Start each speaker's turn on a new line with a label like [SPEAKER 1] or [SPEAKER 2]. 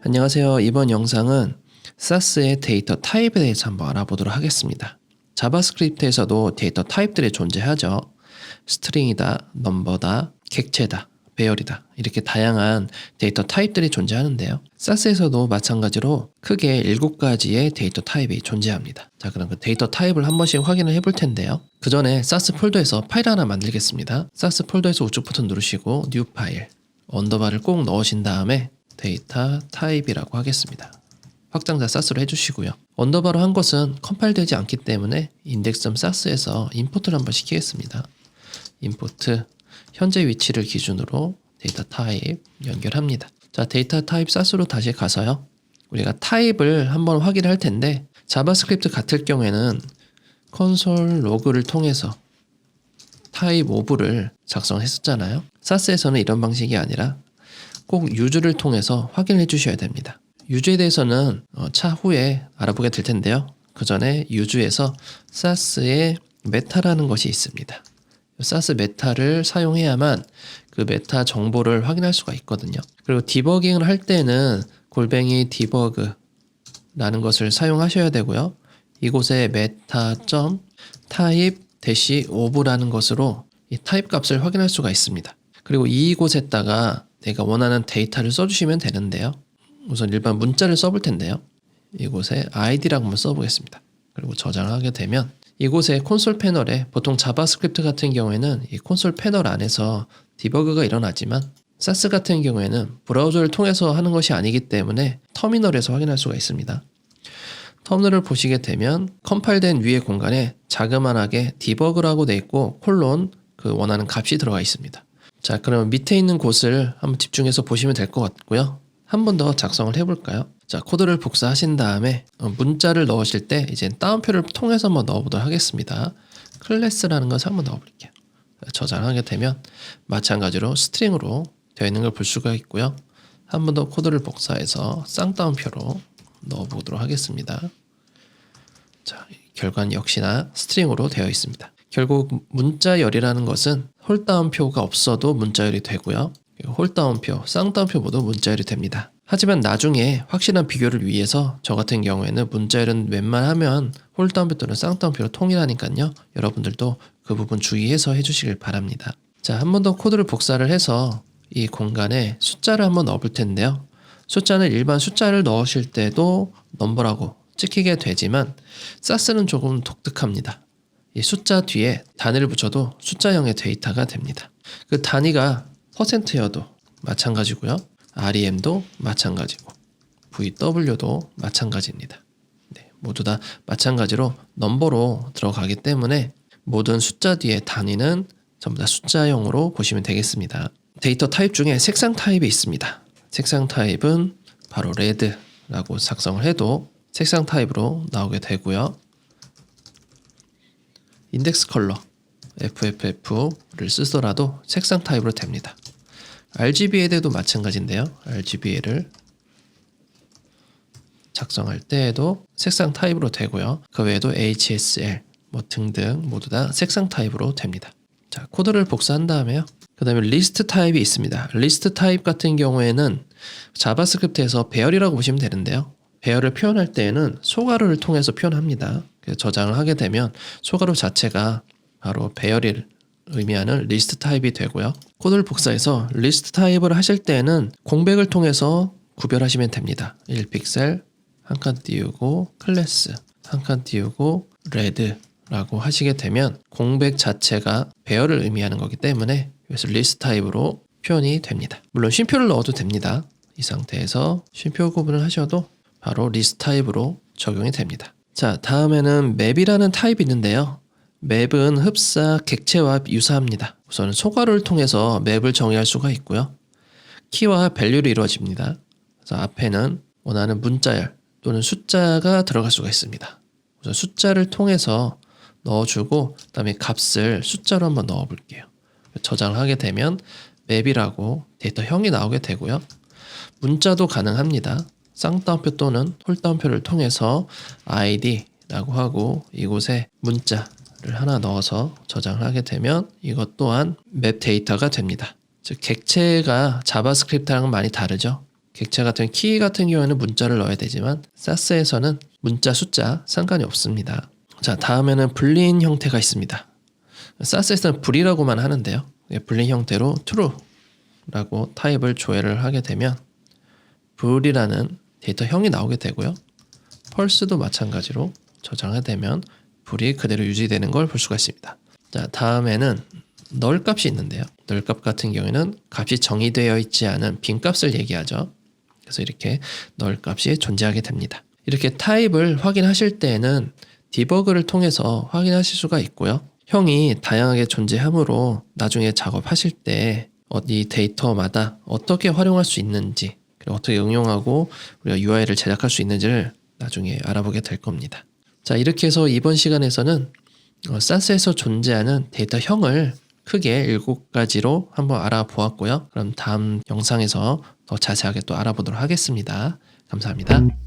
[SPEAKER 1] 안녕하세요. 이번 영상은 SAS의 데이터 타입에 대해서 한번 알아보도록 하겠습니다. 자바스크립트에서도 데이터 타입들이 존재하죠. 스트링이다, 넘버다, 객체다, 배열이다 이렇게 다양한 데이터 타입들이 존재하는데요. SAS에서도 마찬가지로 크게 7가지의 데이터 타입이 존재합니다. 자, 그럼 그 데이터 타입을 한 번씩 확인을 해볼 텐데요. 그 전에 SAS 폴더에서 파일 하나 만들겠습니다. SAS 폴더에서 우측 버튼 누르시고 뉴 파일, 언더바를 꼭 넣으신 다음에 데이터 타입이라고 하겠습니다. 확장자 SAS로 해주시고요. 언더바로 한 것은 컴파일되지 않기 때문에 index.sas에서 임포트를 한번 시키겠습니다. 임포트 현재 위치를 기준으로 데이터 타입 연결합니다. 자, 데이터 타입 SAS로 다시 가서요. 우리가 타입을 한번 확인을 할 텐데 자바스크립트 같을 경우에는 콘솔 로그를 통해서 타입 오브를 작성했었잖아요. SAS에서는 이런 방식이 아니라 꼭 유즈를 통해서 확인해 주셔야 됩니다. 유즈에 대해서는 차후에 알아보게 될 텐데요. 그 전에 유즈에서 SAS의 메타라는 것이 있습니다. SAS 메타를 사용해야만 그 메타 정보를 확인할 수가 있거든요. 그리고 디버깅을 할 때는 골뱅이 디버그라는 것을 사용하셔야 되고요. 이곳에 meta.type-of라는 것으로 이 타입 값을 확인할 수가 있습니다. 그리고 이곳에다가 내가 원하는 데이터를 써주시면 되는데요. 우선 일반 문자를 써볼 텐데요. 이곳에 id라고 한번 써보겠습니다. 그리고 저장하게 되면 이곳에 콘솔 패널에 보통 자바스크립트 같은 경우에는 이 콘솔 패널 안에서 디버그가 일어나지만 SAS 같은 경우에는 브라우저를 통해서 하는 것이 아니기 때문에 터미널에서 확인할 수가 있습니다. 터미널을 보시게 되면 컴파일된 위의 공간에 자그만하게 디버그라고 되어 있고 콜론 그 원하는 값이 들어가 있습니다. 자, 그러면 밑에 있는 곳을 한번 집중해서 보시면 될 것 같고요. 한 번 더 작성을 해볼까요? 자, 코드를 복사하신 다음에 문자를 넣으실 때 이제 따옴표를 통해서 한번 넣어보도록 하겠습니다. 클래스라는 것을 한번 넣어볼게요. 저장하게 되면 마찬가지로 스트링으로 되어 있는 걸 볼 수가 있고요. 한 번 더 코드를 복사해서 쌍따옴표로 넣어보도록 하겠습니다. 자, 결과는 역시나 스트링으로 되어 있습니다. 결국 문자열이라는 것은 홀다운표가 없어도 문자열이 되고요. 홀다운표, 쌍따옴표 모두 문자열이 됩니다. 하지만 나중에 확실한 비교를 위해서 저 같은 경우에는 문자열은 웬만하면 홀다운표 또는 쌍따옴표로 통일하니까요. 여러분들도 그 부분 주의해서 해주시길 바랍니다. 자, 한 번 더 코드를 복사를 해서 이 공간에 숫자를 한번 넣어볼 텐데요. 숫자는 일반 숫자를 넣으실 때도 넘버라고 찍히게 되지만 SAS는 조금 독특합니다. 이 숫자 뒤에 단위를 붙여도 숫자형의 데이터가 됩니다. 그 단위가 %여도 마찬가지고요. REM도 마찬가지고 VW도 마찬가지입니다. 네, 모두 다 마찬가지로 넘버로 들어가기 때문에 모든 숫자 뒤에 단위는 전부 다 숫자형으로 보시면 되겠습니다. 데이터 타입 중에 색상 타입이 있습니다. 색상 타입은 바로 레드라고 작성을 해도 색상 타입으로 나오게 되고요. 인덱스 컬러 FFF를 쓰더라도 색상 타입으로 됩니다. RGBA에도 마찬가지인데요. RGBA를 작성할 때에도 색상 타입으로 되고요. 그 외에도 HSL 등등 모두 다 색상 타입으로 됩니다. 자, 코드를 복사한 다음에요. 그 다음에 리스트 타입이 있습니다. 리스트 타입 같은 경우에는 자바스크립트에서 배열이라고 보시면 되는데요. 배열을 표현할 때에는 소가루를 통해서 표현합니다. 그래서 저장을 하게 되면 소가루 자체가 바로 배열을 의미하는 리스트 타입이 되고요. 코드를 복사해서 리스트 타입을 하실 때는 공백을 통해서 구별하시면 됩니다. 1픽셀 한 칸 띄우고 클래스 한 칸 띄우고 레드라고 하시게 되면 공백 자체가 배열을 의미하는 거기 때문에 그래서 리스트 타입으로 표현이 됩니다. 물론 쉼표를 넣어도 됩니다. 이 상태에서 쉼표 구분을 하셔도 바로 리스트 타입으로 적용이 됩니다. 자, 다음에는 맵이라는 타입이 있는데요. 맵은 흡사 객체와 유사합니다. 우선 소가루를 통해서 맵을 정의할 수가 있고요. 키와 밸류로 이루어집니다. 그래서 앞에는 원하는 문자열 또는 숫자가 들어갈 수가 있습니다. 우선 숫자를 통해서 넣어주고 그다음에 값을 숫자로 한번 넣어볼게요. 저장을 하게 되면 맵이라고 데이터형이 나오게 되고요. 문자도 가능합니다. 쌍따옴표 또는 홀따옴표를 통해서 id라고 하고 이곳에 문자를 하나 넣어서 저장을 하게 되면 이것 또한 맵 데이터가 됩니다. 즉 객체가 자바스크립트랑은 많이 다르죠. 객체 같은 키 같은 경우에는 문자를 넣어야 되지만 사스에서는 문자 숫자 상관이 없습니다. 자, 다음에는 불린 형태가 있습니다. 사스에서는 불이라고만 하는데요. 불린 형태로 true라고 타입을 조회를 하게 되면 불이라는 데이터형이 나오게 되고요. 펄스도 마찬가지로 저장하게 되면 불이 그대로 유지되는 걸 볼 수가 있습니다. 자, 다음에는 널 값이 있는데요. 널 값 같은 경우에는 값이 정의되어 있지 않은 빈 값을 얘기하죠. 그래서 이렇게 널 값이 존재하게 됩니다. 이렇게 타입을 확인하실 때에는 디버그를 통해서 확인하실 수가 있고요. 형이 다양하게 존재하므로 나중에 작업하실 때 이 데이터마다 어떻게 활용할 수 있는지, 그리고 어떻게 응용하고 우리가 UI를 제작할 수 있는지를 나중에 알아보게 될 겁니다. 자, 이렇게 해서 이번 시간에서는 사스에서 존재하는 데이터형을 크게 7가지로 한번 알아보았고요. 그럼 다음 영상에서 더 자세하게 또 알아보도록 하겠습니다. 감사합니다.